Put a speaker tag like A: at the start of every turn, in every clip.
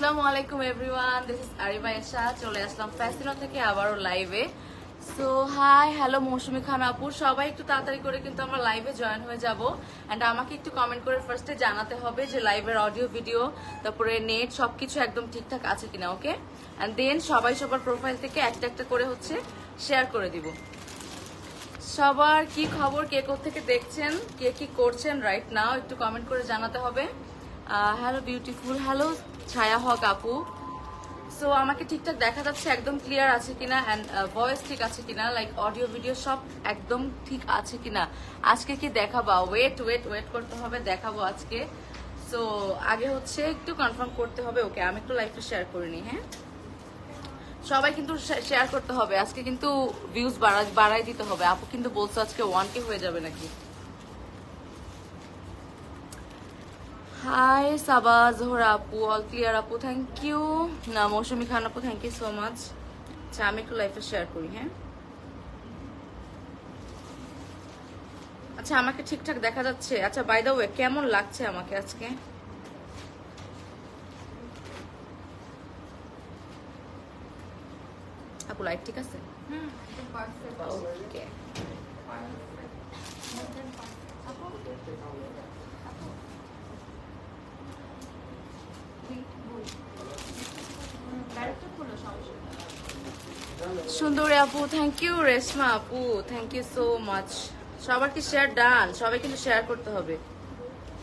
A: আসসালামু আলাইকুম everyone, this is আরিবা এশা। চলে আসলাম ফ্যাশনো থেকে আবারও লাইভে। সো হাই, হ্যালো মৌসুমি খান আপু, সবাই একটু তাড়াতাড়ি করে কিন্তু আমরা লাইভে জয়েন হয়ে যাব। অ্যান্ড আমাকে একটু কমেন্ট করে ফার্স্টে জানাতে হবে যে লাইভের অডিও ভিডিও, তারপরে নেট সবকিছু একদম ঠিকঠাক আছে কিনা। ওকে, অ্যান্ড দেন সবাই সবার প্রোফাইল থেকে একটা একটা করে হচ্ছে শেয়ার করে দিব। সবার কি খবর, কে কোত্থেকে দেখছেন, কে কি করছেন রাইট নাও, একটু কমেন্ট করে জানাতে হবে। হ্যালো বিউটিফুল, হ্যালো ছায়া হক আপু। সো আমাকে ঠিকঠাক দেখা যাচ্ছে, একদম ক্লিয়ার আছে কিনা, অ্যান্ড ভয়েস ঠিক আছে কিনা, লাইক অডিও ভিডিও সব একদম ঠিক আছে কিনা। আজকে কি দেখাবা? ওয়েট ওয়েট ওয়েট করতে হবে, দেখাবো আজকে। সো আগে হচ্ছে একটু কনফার্ম করতে হবে। ওকে, আমি একটু লাইভটা শেয়ার করে নিই। হ্যাঁ, সবাই কিন্তু শেয়ার করতে হবে আজকে, কিন্তু ভিউজ বাড়াই দিতে হবে। আপু কিন্তু বলছো আজকে 1K হয়ে যাবে নাকি। হাই সাবা জোহরা আপু, অল ক্লিয়ার আপু, থ্যাংক ইউ। না মৌসুমি খান আপু, থ্যাংক ইউ সো মাচ। আচ্ছা, আমি একটু লাইফে শেয়ার করি। হ্যাঁ, আচ্ছা আমাকে ঠিকঠাক দেখা যাচ্ছে? আচ্ছা, বাই দ্য ওয়ে কেমন লাগছে আমাকে আজকে? আপু লাইট ঠিক আছে? ওকে, সুন্দরী আপু, থ্যাংক ইউ। রেশমা আপু, থ্যাংক ইউ সো মাচ। সবার কি শেয়ার ডান? সবাই কিন্তু শেয়ার করতে হবে,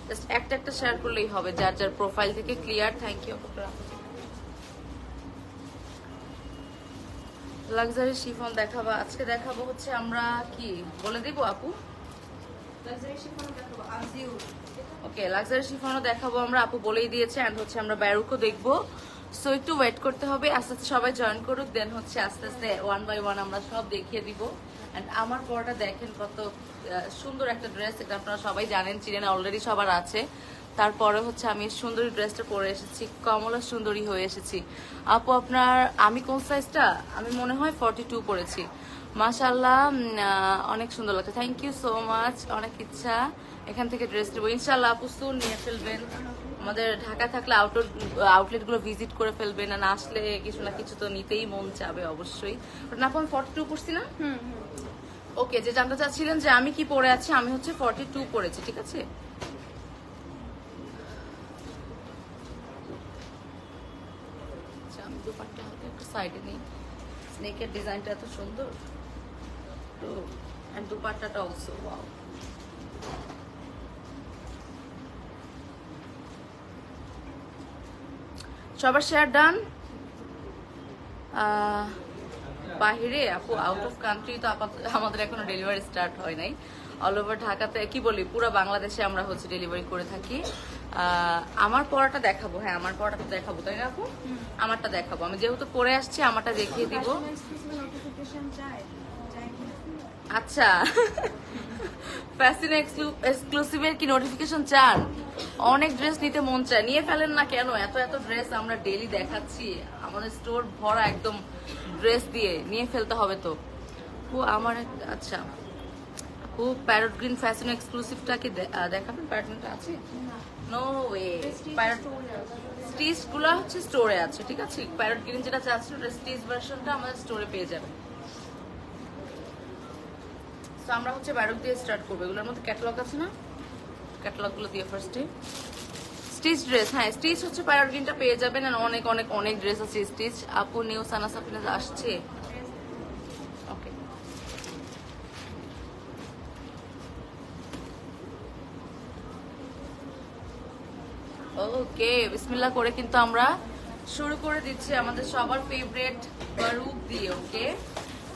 A: জাস্ট একটা একটা শেয়ার করলেই হবে, যার যার প্রোফাইল থেকে clear. Thank you. Luxury chiffon দেখাবা আজকে? দেখাবো হচ্ছে আমরা কি বলে দিব আপু? ওকে, লাক্সারি শিফনও দেখাবো আমরা, আপু বলেই দিয়েছে। অ্যান্ড হচ্ছে আমরা ব্যারুকও দেখবো। সো একটু ওয়েট করতে হবে, আস্তে আস্তে সবাই জয়েন করুক, দেন হচ্ছে আস্তে আস্তে ওয়ান বাই ওয়ান আমরা সব দেখিয়ে দিব। অ্যান্ড আমার পরটা দেখেন কত সুন্দর একটা ড্রেস, এটা আপনারা সবাই জানেন, চিনেন, অলরেডি সবার আছে। তারপরে হচ্ছে আমি সুন্দরী ড্রেসটা পরে এসেছি, কমলা সুন্দরী হয়ে এসেছি। আপু আপনার, আমি কোন সাইজটা? আমি মনে হয় 42 পরেছি। মাশাআল্লাহ, অনেক সুন্দর লাগছে, থ্যাংক ইউ সো মাচ। অনেক ইচ্ছা এখান থেকে ড্রেস নেবো ইনশাল্লাহ। আপু সুন নিয়ে ফেলবেন, আমাদের ঢাকা থাকলে আউটলেটগুলো ভিজিট করে ফেলবেন, আর না আসলে কিছু না কিছু তো নিতেই মন চাবে অবশ্যই। না আপু আমি 42 পড়ছি না? ওকে, যে জানতে চাচ্ছিলেন যে আমি কি পরে আছি, আমি হচ্ছে 42 পরেছি, ঠিক আছে। আমি দুপাট্টা হালকা একটু সাইডে নিই, স্নেকের ডিজাইনটা এত সুন্দর তো, এন্ড দুপাট্টাটা অলসো ওয়াও। সবার শেয়ার ডান? বাহিরে আপু, আউট অফ কান্ট্রি তো আপাতত আমাদের এখনো ডেলিভারি স্টার্ট হয় নাই। অল ওভার ঢাকাতে কি বলি, পুরো বাংলাদেশে আমরা হচ্ছে ডেলিভারি করে থাকি। আমার পড়াটা দেখাবো, হ্যাঁ আমার পড়াটা দেখাবো, তাই না আপু? আমারটা দেখাবো, আমি যেহেতু পরে আসছি আমারটা দেখিয়ে দিব। আচ্ছা, ফ্যাশন এক্সক্লুসিভের কি নোটিফিকেশন চান? অনেক ড্রেস নিতে মন চায়, নিয়ে ফেলেন না কেন? এত এত ড্রেস আমরা ডেইলি দেখাচ্ছি, আমাদের স্টোর ভরা একদম ড্রেস দিয়ে, নিয়ে ফেলতে হবে তো। ও আমার আচ্ছা, ও প্যারট গ্রিন ফ্যাশন এক্সক্লুসিভটা কি দেখাবেন? প্যাটার্নটা আছে? নো ওয়ে, প্যারট স্টিচ গুলো হচ্ছে স্টোরে আছে, ঠিক আছে। প্যারট গ্রিন যেটা চাচ্ছেন ওটা স্টিচ ভার্সনটা আমাদের স্টোরে পেয়ে যাবেন। তো আমরা হচ্ছে ব্যারক দিয়ে স্টার্ট করবো, এগুলোর মধ্যে ক্যাটালগ আছে না, ক্যাটালগ গুলো দিয়ে ফার্স্টে স্টিচ ড্রেস, হ্যাঁ স্টিচ হচ্ছে প্যারট গ্রিনটা পেয়ে যাবেন। আর অনেক অনেক অনেক ড্রেস আছে স্টিচ। আপু নিউ সানা সাফিনা আসছে? ওকে, ওকে বিসমিল্লাহ করে কিন্তু আমরা শুরু করে দিচ্ছি আমাদের সবার ফেভারিট বারুক দিয়ে। ওকে,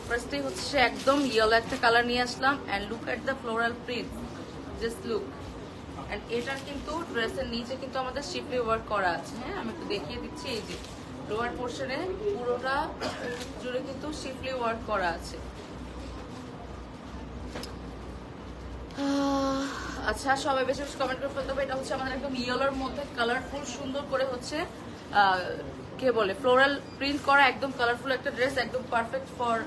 A: ফার্স্টে হচ্ছে একদম ইয়েলো একটা কালার নিয়ে আসলাম, and look at the floral print, just look. And এটার কিন্তু ড্রেসের নিচে কিন্তু আমাদের শিফলি ওয়ার্ক করা আছে। হ্যাঁ, আমি একটু দেখিয়ে দিচ্ছি, এই যে লোয়ার পোর্শনে পুরোটা জুড়ে কিন্তু শিফলি ওয়ার্ক করা আছে। আচ্ছা, সবাই বেশি বেশি কমেন্ট করে ফেলতে হবে। এটা হচ্ছে আমাদের একদম ইয়েলোর মধ্যে কালারফুল সুন্দর করে হচ্ছে কে বলে ফ্লোরাল প্রিন্ট করা, একদম কালারফুল একটা ড্রেস, একদম perfect for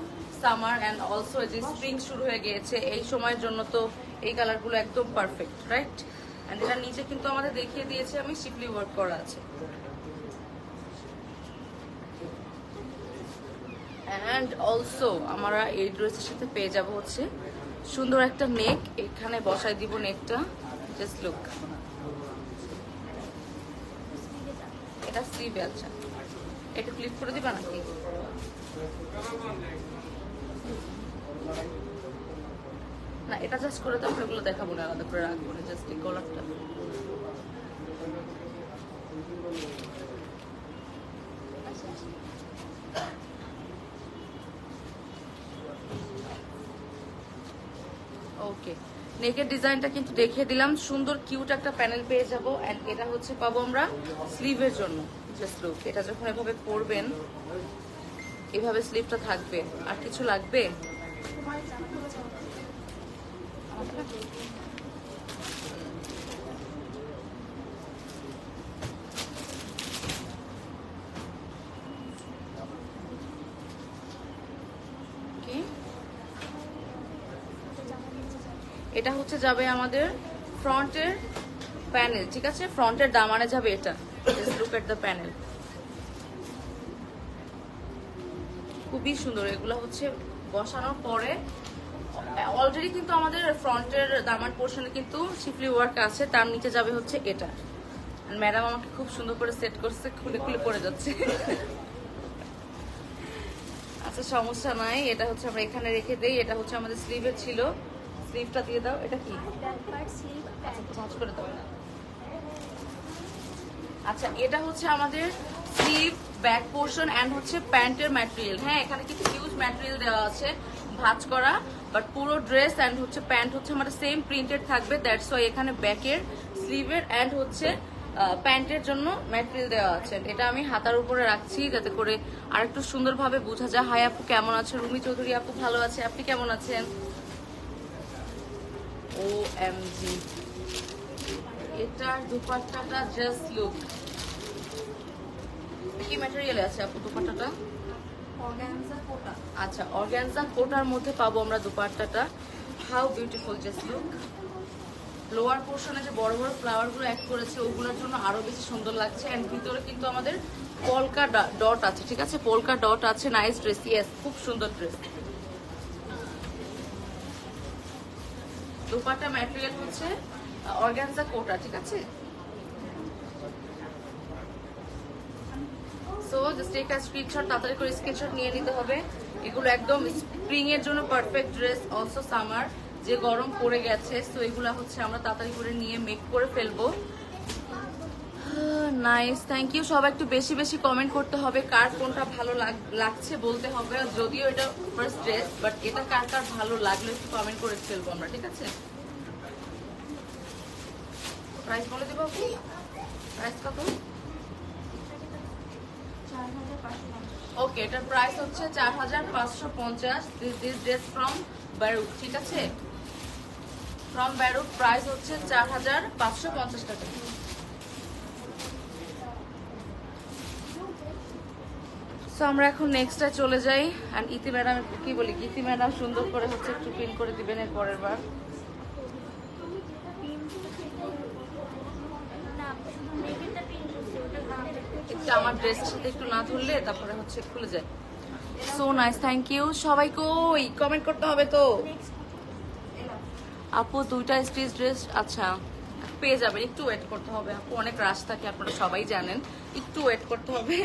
A: summer and also যে স্প্রিং শুরু হয়ে গিয়েছে এই সময়ের জন্য, তো এই কালারগুলো একদম পারফেক্ট, রাইট। অ্যান্ড এটার নিচে কিন্তু আমাদের দেখিয়ে দিয়েছে আমি শিফলি ওয়ার্ক করা আছে। অ্যান্ড অলসো আমরা এই ড্রেসের সাথে পেয়ে যাব হচ্ছে সুন্দর একটা নেক, এখানে বসাই দিব নেকটা। জাস্ট লুক, এটা স্লিভে। আচ্ছা, এটা ক্লিক করে দিবা নাকি? না, এটা জাস্ট করে দাও, এগুলো দেখাবো না, আলাদা করে রাখবো না, জাস্ট এই কলারটা। ওকে, নেকের ডিজাইনটা কিন্তু দেখিয়ে দিলাম, সুন্দর কিউট একটা প্যানেল পেয়ে যাবো। এন্ড এটা হচ্ছে পাবো আমরা স্লিভের জন্য। জাস্ট লুক, এটা যখন এভাবে পরবেন এভাবে স্লিভটা থাকবে। আর কিছু লাগবে? এটা হচ্ছে যাবে আমাদের ফ্রন্টের প্যানেল, ঠিক আছে? ফ্রন্টের দামানে যাবে এটা। Just look at the panel, খুবই সুন্দর। এগুলো হচ্ছে বসানোর পরে অলরেডি কিন্তু আমাদের ফ্রন্টের দামান পোর্শনে কিন্তু শিফলি ওয়ার্ক আছে, তার নিচে যাবে হচ্ছে এটা। ম্যাডাম আমাকে খুব সুন্দর করে সেট করছে, খুলে খুলে পড়ে যাচ্ছে। আচ্ছা, সমস্যা নাই, এটা হচ্ছে আমরা এখানে রেখে দেই। এটা হচ্ছে আমাদের স্লিভের ছিল, স্লিভটা দিয়ে দাও। এটা কি ভাঁজ করে দাও। আচ্ছা, এটা হচ্ছে আমাদের স্লিভ, ব্যাক পোর্শন এন্ড হচ্ছে প্যান্টের ম্যাটেরিয়াল। হ্যাঁ, এখানে কিন্তু হিউজ ম্যাটেরিয়াল দেওয়া আছে ভাঁজ করা, বাট পুরো ড্রেস এন্ড হচ্ছে প্যান্ট হচ্ছে আমাদের সেম প্রিন্টেড থাকবে। দ্যাটস ওয়াই এখানে ব্যাকের, স্লিভের এন্ড হচ্ছে প্যান্টের জন্য ম্যাটেরিয়াল দেওয়া আছে। এটা আমি হাতার উপরে রাখছি যাতে করে আর একটু সুন্দরভাবে বোঝা যায়। হাই আপু, কেমন আছে? রুমি চৌধুরী আপু, ভালো আছে, আপনি কেমন আছেন? OMG, এটার দুপাট্টাটা জাস্ট লুক। কি ম্যাটেরিয়ালে আছে আপু দুপাট্টাটা? অর্গানজা কোটা। আচ্ছা, অর্গানজা কোটার মধ্যে পাবো আমরা দুপাট্টাটা। How beautiful, just look. Lower পোর্শনে যে বড় বড় ফ্লাওয়ার গুলো অ্যাড করেছে ওগুলোর জন্য আরো বেশি সুন্দর লাগছে। এন্ড ভিতরে কিন্তু আমাদের পোলকা ডট আছে, ঠিক আছে? পোলকা ডট আছে। নাইস ড্রেস, ইয়েস, খুব সুন্দর ড্রেস। দুপাট্টা ম্যাটেরিয়াল হচ্ছে অর্গানজা কোটা, ঠিক আছে? So just take a screenshot, তাড়াতাড়ি করে স্ক্রিনশট নিয়ে নিতে হবে। এগুলো একদম স্প্রিং এর জন্য পারফেক্ট ড্রেস, অলসো সামার, যে গরম পড়ে গেছে। সো এগুলা হচ্ছে আমরা তাড়াতাড়ি করে নিয়ে মেক করে ফেলবো। Nice, thank you. সবাই একটু বেশি বেশি কমেন্ট করতে হবে, কার কোনটা ভালো লাগছে বলতে হবে। যদিও এটা ফার্স্ট ড্রেস, বাট এটা কার কার ভালো লাগলো একটু কমেন্ট করে ফেলবো আমরা, ঠিক আছে? প্রাইস বলে দেবো আপু, প্রাইস কত? ওকে, এটার প্রাইস হচ্ছে 4550। দিস ড্রেস ফ্রম ব্যারুক, ঠিক আছে? ফ্রম ব্যারুক, প্রাইস হচ্ছে 4550 টাকা। সো আমরা এখন নেক্সটে চলে যাই। অ্যান্ড ইতি ম্যাডাম, কি বলি, ইতি ম্যাডাম সুন্দর করে হচ্ছে একটু পিন করে দিবেন এর পরের বার। একটু আমার ড্রেসের সাথে একটু না ধরলে তারপরে হচ্ছে খুলে যায়। So nice, thank you. সবাই কই কমেন্ট করতে হবে তো। আপু দুইটা স্টিচ ড্রেস, আচ্ছা পেয়ে যাবেন, একটু ওয়েট করতে হবে আপু, অনেক রাশ থাকে আপনারা সবাই জানেন, একটু ওয়েট করতে হবে।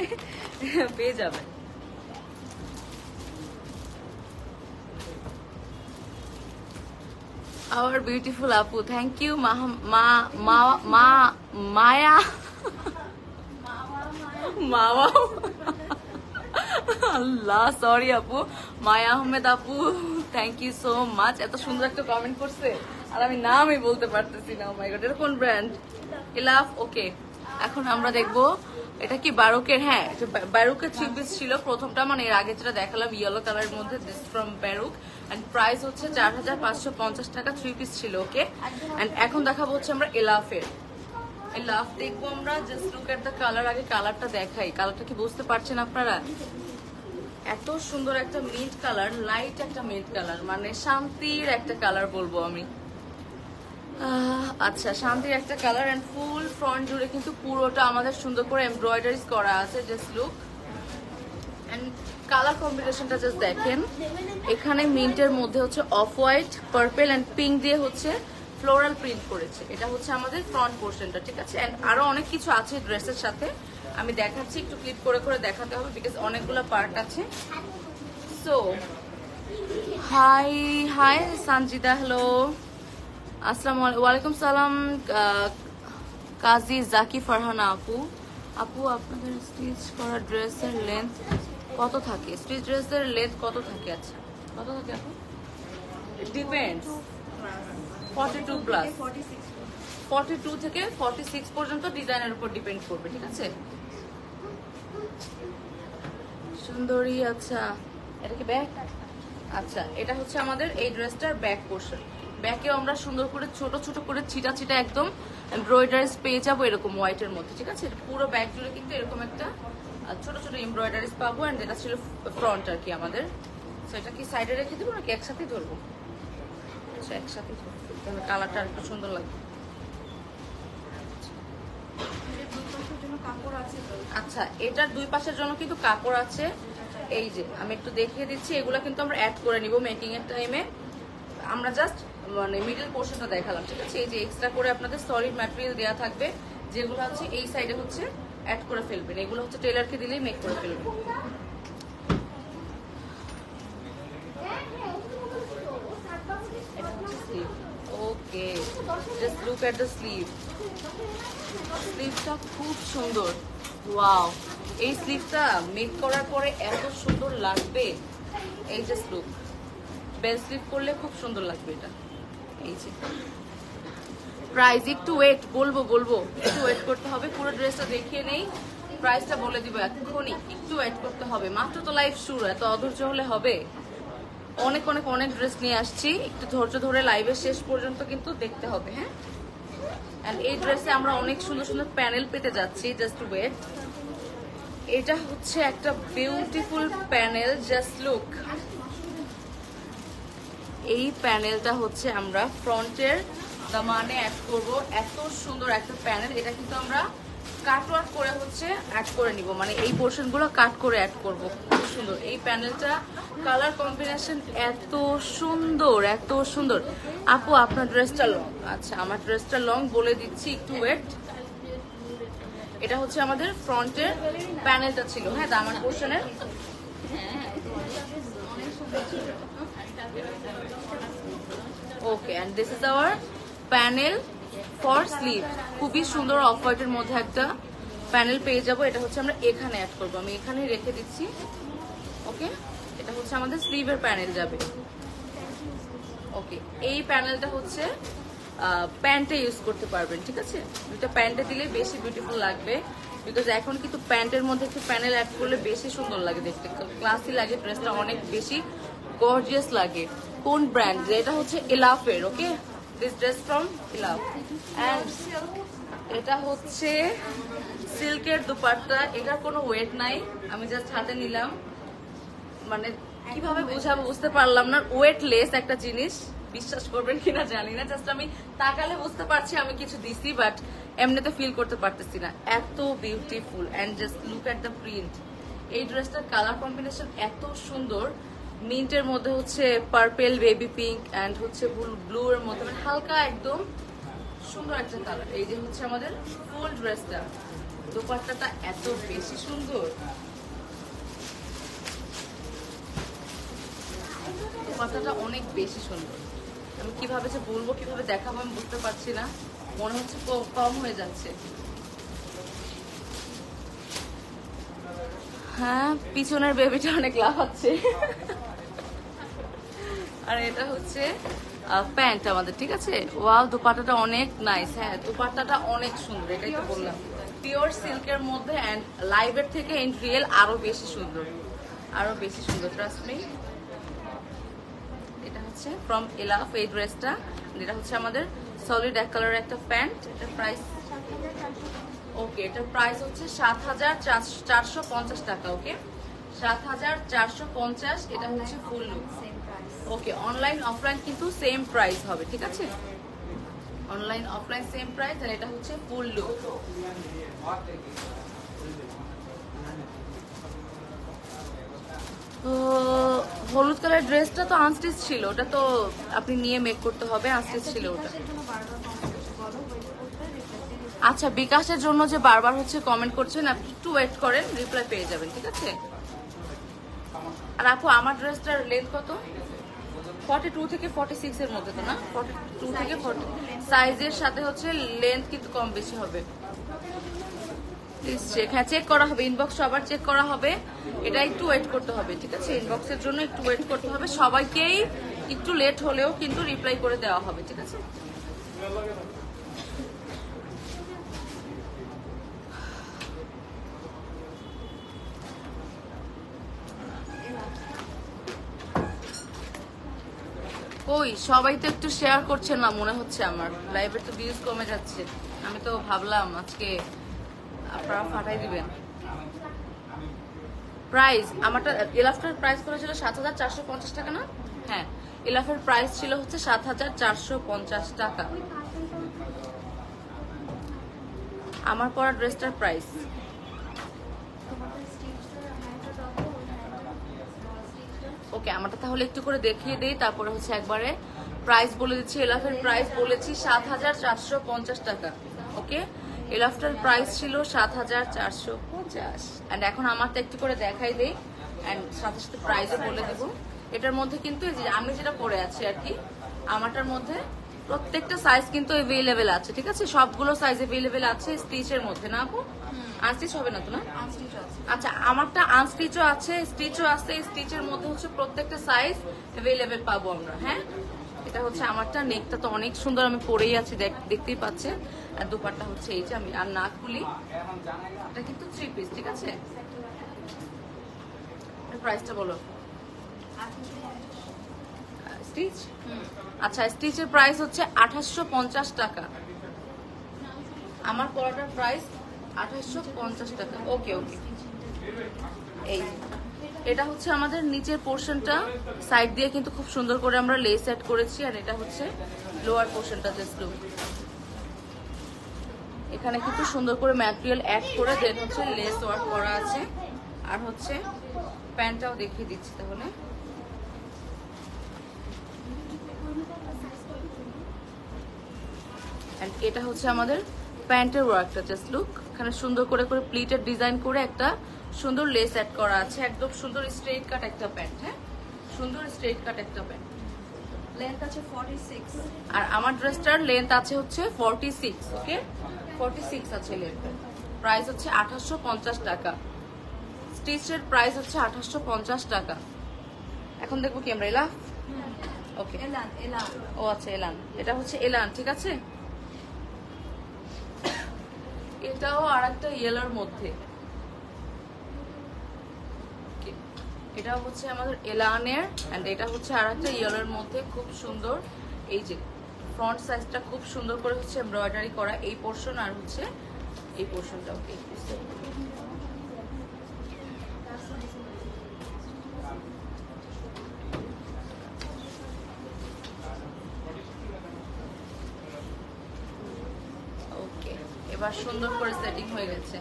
A: পেয়ে যাবেন। আওয়ার বিউটিফুল আপু, thank you. Maya Mawa, Allah sorry আপু, মায়া আহমেদ আপু, থ্যাংক ইউ সো মাচ। এত সুন্দর একটা কমেন্ট করছে আর আমি নামই বলতে পারতেছি না। ও মাই গড, এটা কোন ব্র্যান্ড? ইলাফ। ওকে, এখন আমরা দেখবো এটা কি বারুকের। হ্যাঁ, বারুকের 3 পিস ছিল প্রথমটা, মানে এর আগে যেটা দেখালাম ইয়েলো কালারের মধ্যে, দিস ফ্রম বারুক। এন্ড প্রাইস হচ্ছে 4550 টাকা, 3 পিস ছিল। ওকে, এন্ড এখন দেখাবো হচ্ছে আমরা এলাফের। লাভ দেখবো আমরা। Just look at the colour. আগে কালারটা দেখাই, কালারটা কি বুঝতে পারছেন আপনারা? এত সুন্দর একটা মিন্ট কালার, লাইট একটা মিন্ট কালার, মানে শান্তির একটা কালার বলবো আমি। আচ্ছা, শান্তির একটা কালার। এন্ড ফুল ফ্রন্ট জুড়ে কিন্তু পুরোটা আমাদের সুন্দর করে এমব্রয়ডারিজ করা আছে। Just look. এন্ড কালার কম্বিনেশনটা জাস্ট দেখেন, এখানে মিন্টের মধ্যে হচ্ছে off white, purple and pink দিয়ে হচ্ছে ফ্লোরাল প্রিন্ট করেছে। এটা হচ্ছে আমাদের ফ্রন্ট পোর্শনটা, ঠিক আছে। অ্যান্ড আরো অনেক কিছু আছে ড্রেসের সাথে, আমি দেখাচ্ছি, একটু ক্লিপ করে করে দেখাতে হবে বিকজ অনেকগুলো পার্ট আছে। So high high Sanjida, hello, আসসালামু আলাইকুম। ওয়ালাইকুম সালাম কাজী জাকি ফারহানা আপু। আপু আপনাদের স্টিচ করা ড্রেসের লেন্থ কত থাকে? স্টিচ ড্রেসের লেন্থ কত থাকে? আচ্ছা, কত থাকে আপু? ডিপেন্ডস, 42 প্লাস, 42 থেকে 46 পর্যন্ত ডিজাইনের উপর ডিপেন্ড করবে, ঠিক আছে। সুন্দরী, আচ্ছা এটা কি ব্যাক? আচ্ছা, এটা হচ্ছে আমাদের এই ড্রেসটার ব্যাক পোর্শন। ব্যাকেও আমরা সুন্দর করে ছোট ছোট করে ছিটা ছিটা একদম এমব্রয়ডারিজ পেয়ে যাবো এরকম হোয়াইটের মধ্যে, ঠিক আছে। পুরো ব্যাক জুড়ে কিন্তু এরকম একটা ছোট ছোট এমব্রয়ডারিজ পাবো। অ্যান্ড এটা ছিল ফ্রন্ট আর কি আমাদের। সো এটা কি সাইডে রেখে দেবো নাকি একসাথেই ধরবো? আচ্ছা, একসাথেই ধরবো, তাহলে কালারটা আর একটু সুন্দর লাগবে। আচ্ছা, এটার দুই পাশের জন্য কিন্তু কাপড় আছে। এই যে আমি একটু দেখিয়ে দিচ্ছি, এগুলো কিন্তু আমরা অ্যাড করে নিব মেকিং এর টাইমে। আমরা জাস্ট মানে মিডল পোর্শনটা দেখালাম, ঠিক আছে। এই যে এক্সট্রা করে আপনাদের সলিড ম্যাটেরিয়াল দেওয়া থাকবে, যেগুলো হচ্ছে এই সাইডে হচ্ছে অ্যাড করে ফেলবেন। এগুলো হচ্ছে টেলারকে দিলেই মেক করে ফেলবেন। Okay, just look at the sleeve. স্লিভটা খুব সুন্দর, ওয়াও। এই স্লিভটা মেক করার পরে এত সুন্দর লাগবে। এই যে স্লিভ, বেল স্লিভ করলে খুব সুন্দর লাগবে এটা। এই যে প্রাইস, একটু ওয়েট, বলবো একটু ওয়েট করতে হবে। পুরো ড্রেসটা দেখিয়ে নেই, প্রাইসটা বলে দিব এক্ষুনি। একটু ওয়েট করতে হবে, মাত্র তো লাইভ শুরু, এত অধৈর্য হলে হবে? অনেক অনেক অনেক ড্রেস নিয়ে আসছি, একটু ধৈর্য ধরে লাইভের শেষ পর্যন্ত কিন্তু দেখতে হবে, হ্যাঁ। এন্ড এই ড্রেসে আমরা অনেক সুন্দর সুন্দর প্যানেল পেতে যাচ্ছি, জাস্ট ওয়েট। এটা হচ্ছে একটা বিউটিফুল প্যানেল, জাস্ট লুক। এই প্যানেলটা হচ্ছে আমরা ফ্রন্টের দামানে অ্যাড করব। এত সুন্দর একটা প্যানেল, এটা কিন্তু আমরা কাট ওয়ার্ক করে হচ্ছে অ্যাড করে নিব, মানে এই পোর্শনগুলো কাট করে অ্যাড করব। খুব সুন্দর এই প্যানেলটা, কালার কম্বিনেশন এত সুন্দর, এত সুন্দর। আপু আপনার ড্রেসটা লং? আচ্ছা, আমার ড্রেসটা লং, বলে দিচ্ছি, একটু ওয়েট। এটা হচ্ছে আমাদের ফ্রন্টের প্যানেলটা ছিল, হ্যাঁ, দামান পোর্শনের। Okay, and this is our panel for sleeve. খুবই সুন্দর অফ হোয়াইটের মধ্যে একটা প্যানেল পেয়ে যাবো। এটা হচ্ছে আমরা এখানে অ্যাড করবো, আমি এখানেই রেখে দিচ্ছি। ওকে, এটা হচ্ছে আমাদের স্লিভের প্যানেল যাবে। ওকে, এই প্যানেলটা হচ্ছে প্যান্টে ইউজ করতে পারবেন, ঠিক আছে। দুইটা প্যান্টে দিলে বেশি বিউটিফুল লাগবে, বিকজ এখন কিন্তু প্যান্টের মধ্যে একটু প্যানেল অ্যাড করলে বেশি সুন্দর লাগে দেখতে, ক্লাসি লাগে, ড্রেসটা অনেক বেশি গর্জিয়াস লাগে। কোন ব্র্যান্ড? এটা হচ্ছে এলাফের। ওকে, দিস ড্রেস ফ্রম এলাফ। অ্যান্ড এটা হচ্ছে সিল্কের দুপাট্টা, এটার কোনো ওয়েট নাই, আমি জাস্ট হাতে নিলাম, মানে কিভাবে বোঝাবো বুঝতে পারলাম না। ওয়েটলেস একটা জিনিস, বিশ্বাস করবেন কিনা জানি না, জাস্ট আমি তাকালে বুঝতে পারছি আমি কিছু দিছি, বাট এমনিতে ফিল করতে পারতেছি না। এত beautiful, and just look at the print. এই ড্রেসটার কালার কম্বিনেশন এত সুন্দর, মিন্টের মধ্যে হচ্ছে পার্পেল, বেবি পিঙ্ক, অ্যান্ড হচ্ছে ব্লু এর মধ্যে, মানে হালকা একদম সুন্দর একটা কালার। এই যে হচ্ছে আমাদের ফুল ড্রেসটা, দোপাট্টাটা এত বেশি সুন্দর, দোপাট্টাটা অনেক বেশি সুন্দর। আমি কিভাবে যে বলবো, কিভাবে দেখাবো আমি বুঝতে পারছি না, মনে হচ্ছে কম হয়ে যাচ্ছে। হ্যাঁ, পিছনের বেবিটা অনেক লাফাচ্ছে। আর এটা হচ্ছে প্যান্ট আমাদের, ঠিক আছে। ওয়াও, দোপাট্টাটা অনেক নাইস। হ্যাঁ, দোপাট্টাটা অনেক সুন্দর, এটাই তো বললাম, পিওর সিল্কের মধ্যে। অ্যান্ড লাইভের থেকে ইন রিয়েল আরো বেশি সুন্দর, আরো বেশি সুন্দর, ট্রাস্ট মি। এটা হচ্ছে ফ্রম এলাফ এই ড্রেসটা। এটা হচ্ছে আমাদের সলিড এক কালারের একটা প্যান্ট। এটার প্রাইস, ওকে, এটার প্রাইস হচ্ছে ৭,450 টাকা। ওকে, ৭,450। এটা হচ্ছে full look. Okay, online offline কিন্তু সেম প্রাইস হবে, ঠিক আছে। Online offline same price. আর এটা হচ্ছে ফুল লুক। তো হলুদ কালার ড্রেসটা তো আনস্টিচ ছিল, ওটা তো আপনি নিয়ে মেক করতে হবে, আনস্টিচ ছিল ওটা। আচ্ছা, বিকাশের জন্য যে বারবার হচ্ছে কমেন্ট করছেন, আপনি একটু ওয়েট করেন, রিপ্লাই পেয়ে যাবেন, ঠিক আছে? আর আপু আমার ড্রেসটার লেন্থ কত? 42 থেকে 46 এর মধ্যে তো না? 42 থেকে 40 সাইজের সাথে হচ্ছে লেন্থ কিন্তু কম বেশি হবে। প্লিজ চেক, হ্যাঁ চেক করা হবে, ইনবক্স সবার চেক করা হবে। এটা একটু ওয়েট করতে হবে, ঠিক আছে? ইনবক্সের জন্য একটু ওয়েট করতে হবে, সবাইকেই একটু লেট হলেও কিন্তু রিপ্লাই করে দেওয়া হবে, ঠিক আছে? ওই সবাই তো একটু শেয়ার করছেন না মনে হচ্ছে, আমার লাইভের তো ভিউজ কমে যাচ্ছে। আমি তো ভাবলাম আজকে আপনারা ফাটাই দিবেন। প্রাইস আমারটা এলাফটার প্রাইস করা ছিল 7,450 টাকা না? হ্যাঁ, এলাফের প্রাইস ছিল হচ্ছে 7,450 টাকা। আমার পরা ড্রেসটার প্রাইস ওকে, আমারটা তাহলে একটু করে দেখিয়ে দেই, তারপরে হচ্ছে একবারে প্রাইস বলে দিচ্ছি। এলাফের প্রাইস বলেছি 7,450 টাকা। ওকে, এলাফটার প্রাইস ছিল 7,450। অ্যান্ড এখন আমারটা একটু করে দেখাই দেই, অ্যান্ড সাথে সাথে প্রাইসও বলে দেবো। এটার মধ্যে কিন্তু এই যে আমি যেটা পরে আছি আর কি, আমারটার মধ্যে প্রত্যেকটা সাইজ কিন্তু এভেলেবেল আছে, ঠিক আছে? সবগুলো সাইজ এভেলেবেল আছে স্টিচের মধ্যে, না আপু? আনস্টিচ হবে না তো না? আচ্ছা, আমারটা আনস্টিচও আছে, স্টিচও আছে। স্টিচের মধ্যে হচ্ছে প্রত্যেকটা সাইজ এভেলেবেল পাবো আমরা। হ্যাঁ, এটা হচ্ছে আমারটা। নেকটা তো অনেক সুন্দর, আমি পরেই আছি, দেখতেই পাচ্ছেন। আর দুপাট্টা হচ্ছে এই যে, আমি আর না খুলি, এটা কিন্তু 3 পিস, ঠিক আছে? প্রাইসটা বলো। স্টিচ, আচ্ছা স্টিচের প্রাইস হচ্ছে 2850 টাকা। আমার পরাটার প্রাইস 2850 টাকা। ওকে ওকে, এই এটা হচ্ছে আমাদের নিচের পোর্শনটা, সাইড দিয়ে কিন্তু খুব সুন্দর করে আমরা লেস অ্যাড করেছি। আর এটা হচ্ছে লোয়ার পোর্শনটা, জাস্ট লুক, এখানে কিন্তু সুন্দর করে ম্যাটেরিয়াল অ্যাড করে দেন হচ্ছে লেস ওয়ার্ক করা আছে। আর হচ্ছে প্যান্টটাও দেখিয়ে দিচ্ছি তাহলে। এন্ড এটা হচ্ছে আমাদের প্যান্টের ওয়ার্কটা, জাস্ট লুক, এখানে সুন্দর করে করে প্লিটের ডিজাইন করে একটা সুন্দর লেস অ্যাড করা আছে। একদম সুন্দর স্ট্রেট কাট একটা প্যান্ট। হ্যাঁ, সুন্দর স্ট্রেট কাট একটা প্যান্ট।
B: লেন্থ আছে 46
A: আর আমার ড্রেসটার লেন্থ আছে হচ্ছে 46। ওকে, 46 আছে লেন্থ। প্রাইস হচ্ছে 2850 টাকা। স্টিচের প্রাইস হচ্ছে 2850 টাকা। এখন দেখবো কি আমরা এলা। ওকে,
B: এলান এলান
A: ও আচ্ছা এলান, এটা হচ্ছে এলান, ঠিক আছে? এটাও আর একটা ইয়েলোর মধ্যে, এটা হচ্ছে আমাদের এলানের। এন্ড এটা হচ্ছে আর একটা ইয়েলোর মধ্যে, খুব সুন্দর। এই যে ফ্রন্ট সাইজটা খুব সুন্দর করে হচ্ছে এমব্রয়ডারি করা এই পোর্শন, আর হচ্ছে এই পোর্শনটা। ওকে, ওকে, এবার সুন্দর করে সেটিং হয়ে গেছে।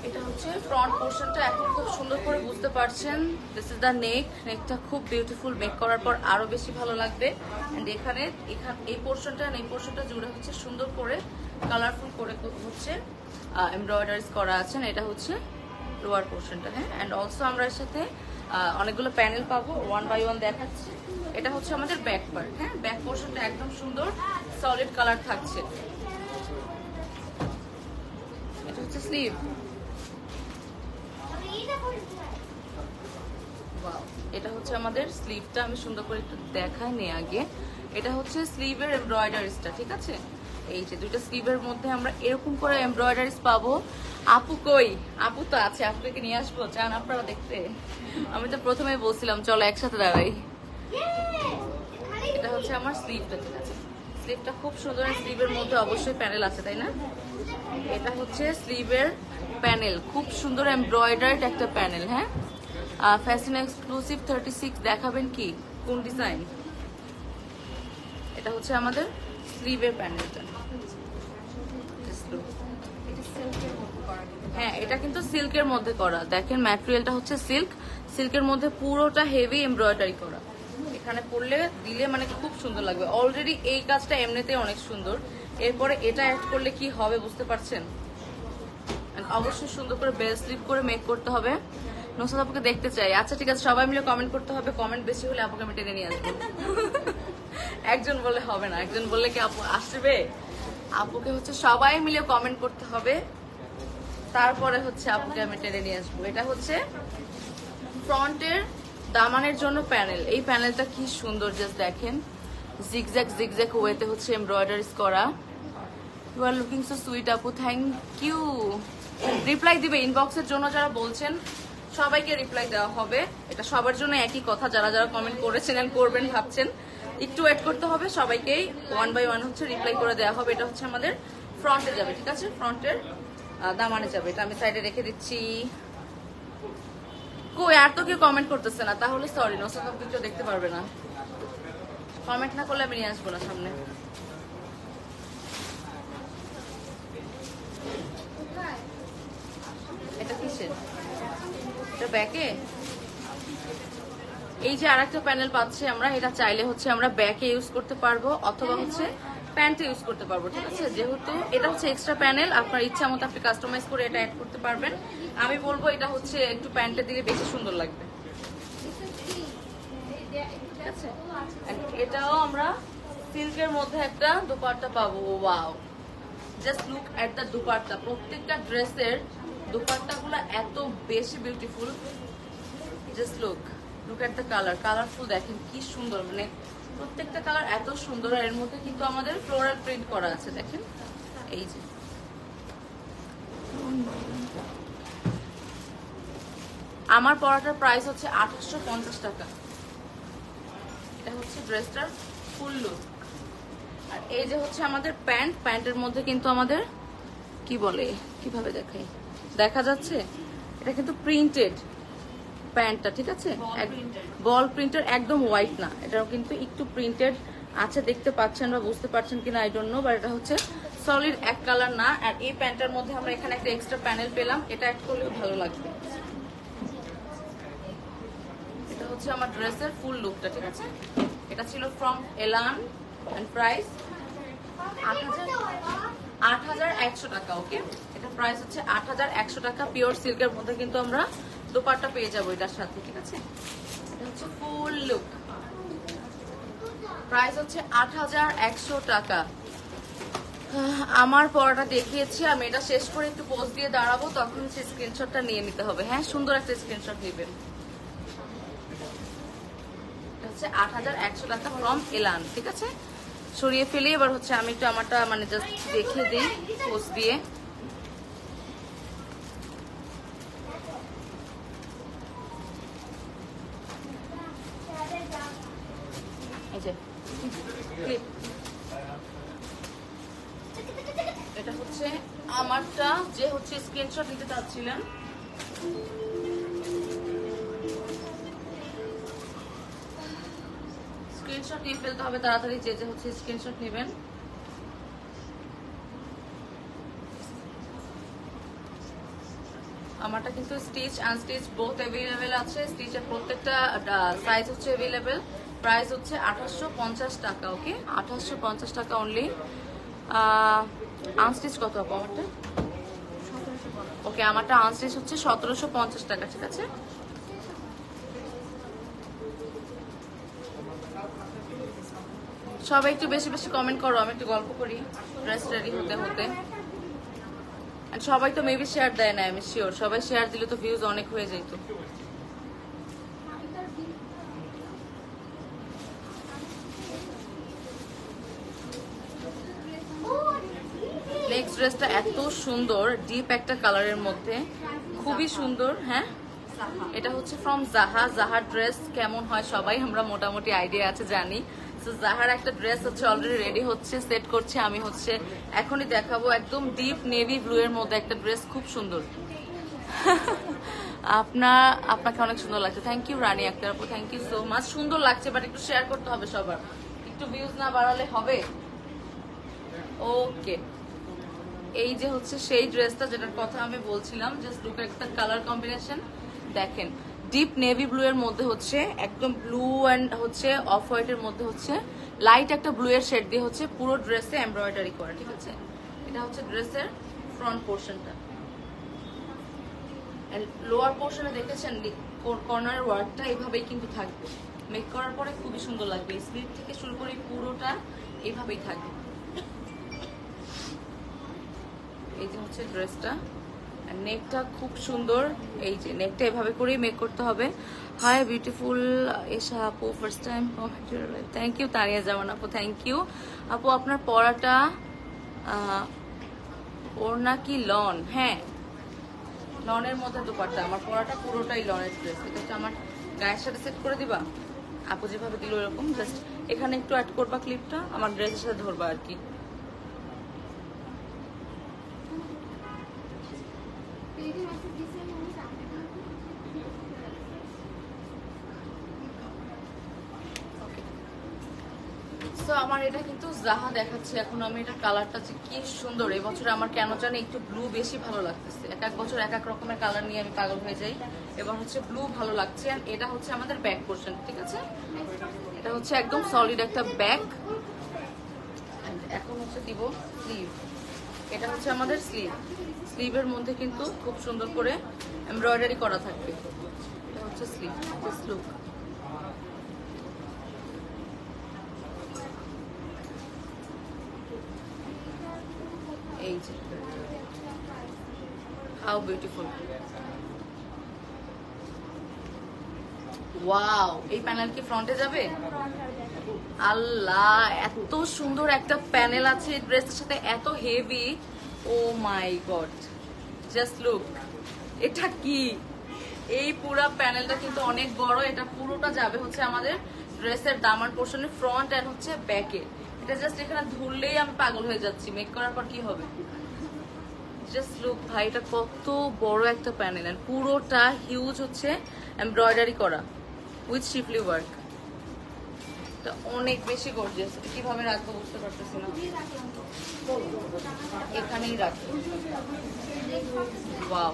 A: এটা হচ্ছে ফ্রন্ট পোর্শনটা, এখন খুব সুন্দর করে বুঝতে পারছেন। This is the neck. নেকটা খুব বিউটিফুল, মেক করার পর আরো বেশি ভালো লাগবে। এন্ড এখানে এই পোর্শনটা এই পোর্শনটা জুড়ে হচ্ছে সুন্দর করে কালারফুল করে হচ্ছে এমব্রয়ডারিজ করা আছে। এটা হচ্ছে লোয়ার পোর্শনটা। হ্যাঁ, এন্ড অলসো আমরা এর সাথে অনেকগুলো প্যানেল পাবো, 1 বাই 1 দেখাচ্ছি। এটা হচ্ছে আমাদের ব্যাক পার্ট। হ্যাঁ, ব্যাক পোর্শনটা একদম সুন্দর সলিড কালার থাকছে। এটা হচ্ছে স্লিভ। এটা হচ্ছে আমাদের স্লিভটা, আমি সুন্দর করে একটু দেখাই নি আগে। এটা হচ্ছে স্লিভের এমব্রয়ডারিজটা, ঠিক আছে? এই যে দুইটা স্লিভের মধ্যে আমরা এরকম করে এমব্রয়ডারিজ পাবো। আপু কই? আপু তো আছে, আপুকে নিয়ে আসবো, চান আপনারা দেখতে? আমি তো প্রথমেই বলছিলাম চলো একসাথে দাঁড়াই। এটা হচ্ছে আমার স্লিভটা, ঠিক আছে? স্লিভটা খুব সুন্দর। স্লিভের মধ্যে অবশ্যই প্যানেল আছে, তাই না? এটা হচ্ছে স্লিভের প্যানেল, খুব সুন্দর এমব্রয়ডারিড একটা প্যানেল। হ্যাঁ, ফ্যাশন এক্সক্লুসিভ 36 দেখাবেন কি কোন ডিজাইন? এটা হচ্ছে আমাদের স্লিভের প্যানেলটা।
B: সিল্কের মধ্যে করা কিন্তু।
A: হ্যাঁ, এটা কিন্তু সিল্কের মধ্যে করা। দেখেন ম্যাটেরিয়ালটা হচ্ছে সিল্ক, সিল্কের মধ্যে পুরোটা হেভি এমব্রয়ডারি করা। এখানে পরলে দিলে মানে খুব সুন্দর লাগবে। অলরেডি এই কাজটা এমনিতেই অনেক সুন্দর, এরপরে এটা অ্যাড করলে কি হবে বুঝতে পারছেন। And অবশ্যই সুন্দর করে বেল স্লিপ করে মেক করতে হবে। নসরাত আপুকে দেখতে চাই। আচ্ছা ঠিক আছে, সবাই মিলে কমেন্ট করতে হবে। কমেন্ট বেশি হলে আপুকে আমি টেনে নিয়ে আসবো। একজন বললে হবে না, একজন বললে কি আপু আসবে? আপুকে হচ্ছে সবাই মিলে কমেন্ট করতে হবে, তারপরে হচ্ছে আপুকে আমি টেনে নিয়ে আসবো। এটা হচ্ছে ফ্রন্টের দামানের জন্য প্যানেল। এই প্যানেলটা কি সুন্দর, জাস্ট দেখেন জিগজ্যাগ জিগজ্যাগ ওয়েতে হচ্ছে এমব্রয়ডারিজ করা। You are looking so sweet আপু, থ্যাংক ইউ। রিপ্লাই দিবে ইনবক্সের জন্য যারা বলছেন, সবাইকে রিপ্লাই দেওয়া হবে। এটা সবার জন্য একই কথা, যারা যারা কমেন্ট করেছেন এন্ড করবেন ভাবছেন, একটু ওয়েট করতে হবে। সবাইকেই ওয়ান বাই ওয়ান হচ্ছে রিপ্লাই করে দেওয়া হবে। এটা হচ্ছে আমাদের ফ্রন্টে যাবে, ঠিক আছে, ফ্রন্টের দামানে যাবে। এটা আমি সাইডে রেখে দিচ্ছি। কই আর তো কেউ কমেন্ট করতেছে না, তাহলে সরি, নসরাত আপু কেউ দেখতে পারবে না। কমেন্ট না করলে আমি নিয়ে আসবো না সামনে। এটা কিসের? এটা ব্যাকে। এই যে আরেকটা প্যানেল পাচ্ছি আমরা, এটা চাইলে হচ্ছে আমরা ব্যাকে ইউজ করতে পারবো অথবা হচ্ছে প্যান্টে ইউজ করতে পারবো, ঠিক আছে। যেহেতু এটা হচ্ছে এক্সট্রা প্যানেল, আপনার ইচ্ছা মতো আপনি কাস্টমাইজ করে এটা অ্যাড করতে পারবেন। আমি বলবো এটা হচ্ছে একটু প্যান্টে দিলে বেশি সুন্দর লাগবে, ঠিক আছে। And এটাও আমরা সিল্কের মধ্যে একটা দুপাট্টা পাবো। Wow, just look at the dupatta. প্রত্যেকটা ড্রেসের দুপাট্টাগুলো এত বেশি beautiful. Just look at the colour, colourful দেখেন কি সুন্দর, মানে প্রত্যেকটা কালার এত সুন্দর। আর এর মধ্যে কিন্তু আমাদের ফ্লোরাল প্রিন্ট করা আছে, দেখেন এই যে। আমার পরাটার প্রাইস হচ্ছে 2850 টাকা। এটা হচ্ছে ড্রেসটার ফুল লুক। আর এই যে হচ্ছে আমাদের প্যান্ট, প্যান্টের মধ্যে কিন্তু আমাদের কি বলে, কিভাবে দেখাই, দেখা যাচ্ছে এটা কিন্তু প্রিন্টেড প্যান্টটা, ঠিক আছে, বল প্রিন্টের, একদম হোয়াইট না। এটাও কিন্তু একটু প্রিন্টেড আছে, দেখতে পাচ্ছেন বা বুঝতে পারছেন কিনা আই ডোন্ট নো, বাট এটা হচ্ছে সলিড এক কালার না। আর এই প্যান্টের মধ্যে আমরা এখানে একটা এক্সট্রা প্যানেল পেলাম, এটা অ্যাড করলেও ভালো লাগবে। এটা হচ্ছে আমার ড্রেসের ফুল লুকটা, ঠিক আছে। এটা ছিল ফ্রম এলান এন্ড প্রাইস 8100 টাকা। ওকে, এটা প্রাইস হচ্ছে 8100 টাকা। পিওর সিল্কের মধ্যে কিন্তু আমরা দোপাট্টা পেয়ে যাবো এটার সাথে, ঠিক আছে। এটা হচ্ছে ফুল লুক, প্রাইস হচ্ছে 8100 টাকা। আমার পড়াটা দেখিয়েছি, আমি এটা শেষ করে একটু পোস্ট দিয়ে দাঁড়াবো, তখন হচ্ছে স্ক্রিনশটটা নিয়ে নিতে হবে। হ্যাঁ, সুন্দর একটা স্ক্রিনশট নেবেন। এটা হচ্ছে 8100 টাকা ফ্রম এলান, ঠিক আছে। সরিয়ে ফেলি। এবার হচ্ছে আমি একটু আমারটা মানে জাস্ট দেখিয়ে দিই পোস্ট দিয়ে। এই যে ক্লিপ, এটা হচ্ছে আমারটা, যে হচ্ছে স্ক্রিনশট নিতে চাচ্ছিলেন। স্ক্রিনশট নিয়ে ফেলতে হবে তাড়াতাড়ি, যে যে হচ্ছে স্ক্রিনশট নেবেন। আমারটা কিন্তু স্টিচ আনস্টিচ বোথ অ্যাভেলেবেল আছে। স্টিচের প্রত্যেকটা সাইজ হচ্ছে অ্যাভেলেবেল। প্রাইস হচ্ছে 2850 টাকা। ওকে, 2850 টাকা অনলি। আনস্টিচ কত আপু আমারটা? ওকে, আমারটা আনস্টিচ হচ্ছে 1750 টাকা, ঠিক আছে। সবাই একটু বেশি বেশি কমেন্ট করো, আমি একটু গল্প করি ড্রেস রেডি হতে হতে। সবাই তো মেবি শেয়ার দেয় না, আমি শিওর। সবাই শেয়ার দিলে তো ভিউজ অনেক হয়ে যেত। নেক্সট ড্রেসটা এত সুন্দর, ডিপ একটা কালারের মধ্যে, খুবই সুন্দর। হ্যাঁ, এটা হচ্ছে ফ্রম জাহা। জাহার ড্রেস কেমন হয় সবাই আমরা মোটামুটি আইডিয়া আছে, জানি। তো জাহার একটা ড্রেস হচ্ছে অলরেডি রেডি হচ্ছে, সেট করছে। আমি হচ্ছে এখনই দেখাবো। একদম ডিপ নেভি ব্লু এর মধ্যে একটা ড্রেস, খুব সুন্দর। আপনাকে অনেক সুন্দর লাগছে। থ্যাংক ইউ রানী আক্তার আপু, থ্যাংক ইউ সো মাচ। সুন্দর লাগছে, বাট একটু শেয়ার করতে হবে সবার, একটু ভিউজ না বাড়ালে হবে। ওকে, এই যে হচ্ছে সেই ড্রেসটা যেটার কথা আমি বলছিলাম, জাস্ট লুক একটা কালার কম্বিনেশন দেখেন, ডিপ নেভি ব্লু এর মধ্যে হচ্ছে একদম ব্লু অ্যান্ড হচ্ছে অফ হোয়াইটের মধ্যে হচ্ছে লাইট একটা ব্লু এর শেড দিয়ে হচ্ছে পুরো ড্রেসে এমব্রয়ডারি করা, ঠিক আছে। এটা হচ্ছে ড্রেসের ফ্রন্ট পোর্শনটা। লোয়ার পোর্শনে দেখেছেন কর্নার ওয়ার্কটা এইভাবেই কিন্তু থাকবে, মেক করার পরে খুবই সুন্দর লাগবে। স্লিভ থেকে শুরু করে পুরোটা এইভাবেই থাকবে। এই যে হচ্ছে ড্রেসটা, নেকটা খুব সুন্দর, এই যে নেকটা এভাবে করেই মেক করতে হবে। হাই বিউটিফুল এশা আপু, first time thank you. Tania Zaman আপু থ্যাংক ইউ। আপু আপনার পরাটা ওর নাকি লন? হ্যাঁ, লনের মধ্যে দোপাট্টা, আমার পরাটা পুরোটাই লনের ড্রেস। এটা হচ্ছে আমার গায়ের সাথে সেট করে দিবা, আপু যেভাবে দিল এরকম, জাস্ট এখানে একটু অ্যাড করবা ক্লিপটা, আমার ড্রেসের সাথে ধরবা আর কি। সো আমার এটা কিন্তু জাহা দেখাচ্ছে এখন, আমি এটা কালারটা যে কি সুন্দর। এবছর আমার কেন জানি একটু ব্লু বেশি ভালো লাগতেছে, এক এক বছর এক এক রকমের কালার নিয়ে আমি পাগল হয়ে যাই, এবার হচ্ছে ব্লু ভালো লাগছে। আর এটা হচ্ছে আমাদের ব্যাক পোর্শন, ঠিক আছে। এটা হচ্ছে একদম সলিড একটা ব্যাক। এখন হচ্ছে দিব স্লিভ, এটা হচ্ছে আমাদের স্লিভ। স্লিভের মধ্যে কিন্তু খুব সুন্দর করে এমব্রয়ডারি করা থাকবে। এটা হচ্ছে স্লিভ, জাস্ট লুক। এই যে হাউ বিউটিফুল, ওয়াও। এই প্যানেল কি ফ্রন্টে যাবে? আল্লাহ, এত সুন্দর একটা প্যানেল আছে এই ড্রেসের সাথে, এত হেভি, ও মাই গড, জাস্ট লুক। এটা কি, এই পুরো প্যানেলটা কিন্তু অনেক বড়, এটা পুরোটা যাবে হচ্ছে আমাদের ড্রেসের দামান পোর্শনে, ফ্রন্ট এন্ড হচ্ছে ব্যাকে। এটা জাস্ট এখানে ধরলেই আমি পাগল হয়ে যাচ্ছি, মেক করার পর কি হবে। জাস্ট লুক ভাই, এটা কত বড় একটা প্যানেল, এন্ড পুরোটা হিউজ হচ্ছে এমব্রয়ডারি করা উইথ শিফলি ওয়ার্ক। এটা অনেক বেশি গর্জিয়াস। কিভাবে রাখবো বুঝতে পারতেছি না, এখানেই রাখবো। ওয়াও,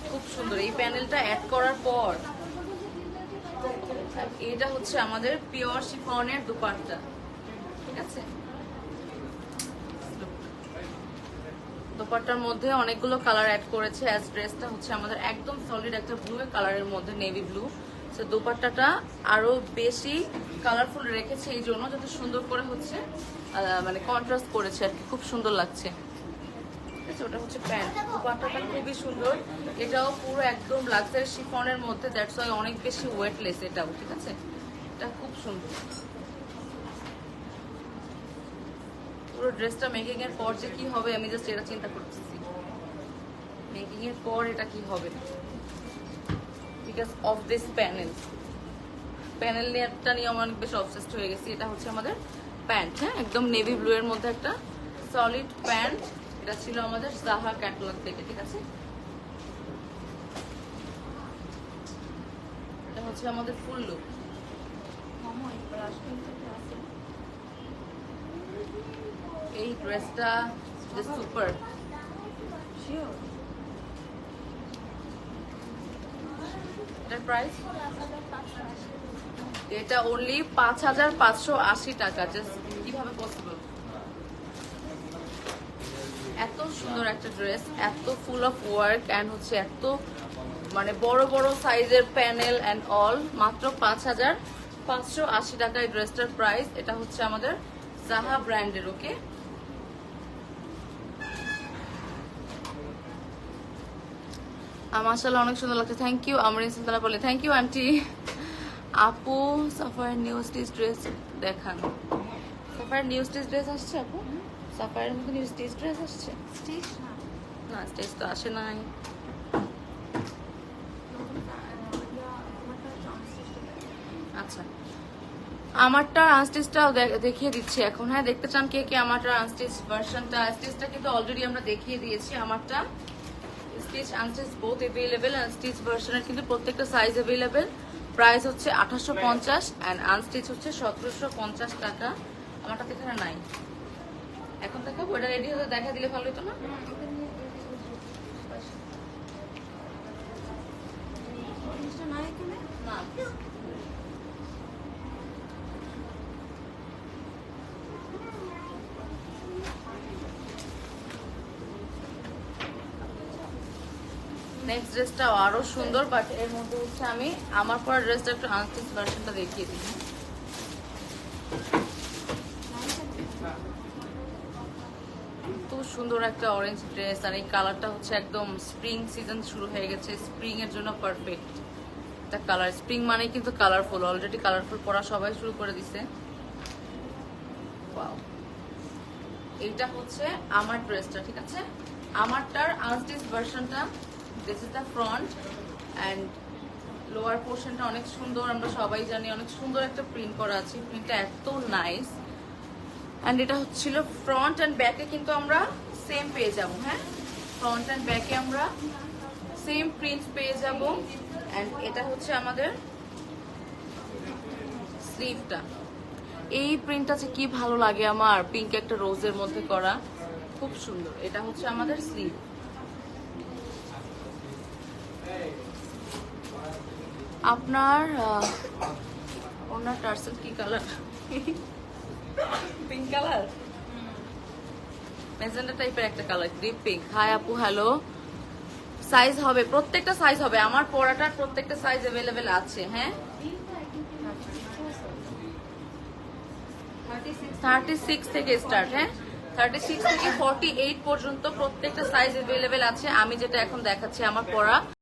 A: খুব সুন্দর। এই প্যানেলটা অ্যাড করার পর এটা হচ্ছে আমাদের পিওর শিফনের দুপাট্টা, ঠিক আছে। দোপাট্টার মধ্যে অনেকগুলো কালার অ্যাড করেছে, অ্যাজ ড্রেসটা হচ্ছে আমাদের একদম সলিড একটা ব্লু কালারের মধ্যে, নেভি ব্লু। তো দোপাট্টাটা আরো বেশি কালারফুল রেখেছে এই জন্য, যাতে সুন্দর করে হচ্ছে মানে কন্ট্রাস্ট করেছে আর কি, খুব সুন্দর লাগছে। ওটা হচ্ছে প্যান্ট, দোপাট্টাটা খুবই সুন্দর। এটাও পুরো একদম লাক্সারি শিফনের মধ্যে, দ্যাটস ওয়াই অনেক বেশি ওয়েটলেস এটাও, ঠিক আছে। এটা খুব সুন্দর। পুরো ড্রেসটা মেকিং এর পর যে কি হবে আমি জাস্ট এটা চিন্তা করতেছি, মেকিং এর পর এটা কি হবে, বিকজ অফ দিস প্যানেল নিয়েটা নিয়ে আমার অনেক বেশি অবসেসড হয়ে গেছি। এটা হচ্ছে আমাদের প্যান্ট, হ্যাঁ, একদম নেভি ব্লু এর মধ্যে একটা সলিড প্যান্ট। এটা ছিল আমাদের জাহা ক্যাটালগ থেকে, ঠিক আছে। এটা হচ্ছে আমাদের ফুল লুক। এই ড্রেসটা সুপার, এটার প্রাইস এটা অনলি ৫,৫৮০ টাকা। জাস্ট কিভাবে পসিবল, এত সুন্দর একটা ড্রেস, এত ফুল অফ ওয়ার্ক অ্যান্ড হচ্ছে এত মানে বড় বড় সাইজের প্যানেল অ্যান্ড অল, মাত্র ৫,৫৮০ টাকা এই ড্রেসটার প্রাইস। এটা হচ্ছে আমাদের জাহা ব্র্যান্ডের, ওকে। মাশাআল্লাহ অনেক সুন্দর লাগছে, থ্যাংক ইউ। আমরিন সুলতানা বলে থ্যাংক ইউ আন্টি। আপু সাফায়ার নিউ স্টিচ ড্রেস দেখান। সাফায়ার নিউ স্টিচ ড্রেস আসছে আপু? সাফায়ারের মধ্যে নিউ স্টিচ ড্রেস আসছে? না, স্টিচ তো আসে নাই। আচ্ছা, আমারটা আনস্টিচটাও দেখিয়ে দিচ্ছি এখন, হ্যাঁ। দেখতে চান কে কে আমারটা আনস্টিচ ভার্সনটা? স্টিচটা কিন্তু অলরেডি আমরা দেখিয়ে দিয়েছি। আমারটা স্টিচ আনস্টিচ বোথ অ্যাভেলেবেল, আর স্টিচ ভার্সনের কিন্তু প্রত্যেকটা সাইজ অ্যাভেলেবেল। প্রাইস হচ্ছে ২৮৫০ অ্যান্ড আনস্টিচ হচ্ছে ১৭৫০ টাকা। আমারটা এখানে নাই, এখন দেখাবো, এটা রেডি হতে দেখা দিলে ভালো হতো না?
B: না এখানে
A: না। নেক্সট ড্রেসটা আরো সুন্দর, বাট এর মধ্যে হচ্ছে আমি আমার পরা ড্রেসটা একটু আনস্টিচ ভার্সনটা দেখিয়ে দিই। তো সুন্দর একটা অরেঞ্জ ড্রেস, আর এই কালারটা হচ্ছে একদম স্প্রিং সিজন শুরু হয়ে গেছে, স্প্রিং এর জন্য পারফেক্ট একটা কালার। স্প্রিং মানে কিন্তু কালারফুল, অলরেডি কালারফুল পরা সবাই শুরু করে দিছে। ওয়াও, এইটা হচ্ছে আমার ড্রেসটা, ঠিক আছে? আমারটার আনস্টিচ ভার্সনটা, this is the front and lower পোর্শনটা অনেক সুন্দর, আমরা সবাই জানি অনেক সুন্দর একটা প্রিন্ট করা আছে, প্রিন্টটা এত নাইস। অ্যান্ড এটা হচ্ছিল ফ্রন্ট অ্যান্ড ব্যাকে কিন্তু আমরা সেম পেয়ে যাব। হ্যাঁ, ফ্রন্ট অ্যান্ড ব্যাকে আমরা সেম প্রিন্ট পেয়ে যাব। অ্যান্ড এটা হচ্ছে আমাদের স্লিভটা। এই প্রিন্টটা যে কি ভালো লাগে আমার, পিঙ্ক একটা রোজের মধ্যে করা, খুব সুন্দর। এটা হচ্ছে আমাদের স্লিভ। আপনার ওনার টার্সেল কি কালার? পিঙ্ক কালার, ম্যাজেন্ডা টাইপের একটা কালার, ডিপ পিঙ্ক। হাই আপু, হ্যালো। সাইজ হবে, প্রত্যেকটা সাইজ হবে, আমার পরাটার প্রত্যেকটা সাইজ अवेलेबल আছে। হ্যাঁ, 36 থেকে স্টার্ট। হ্যাঁ, 36 থেকে 48 পর্যন্ত প্রত্যেকটা সাইজ अवेलेबल আছে। আমি যেটা এখন দেখাচ্ছি আমার পরা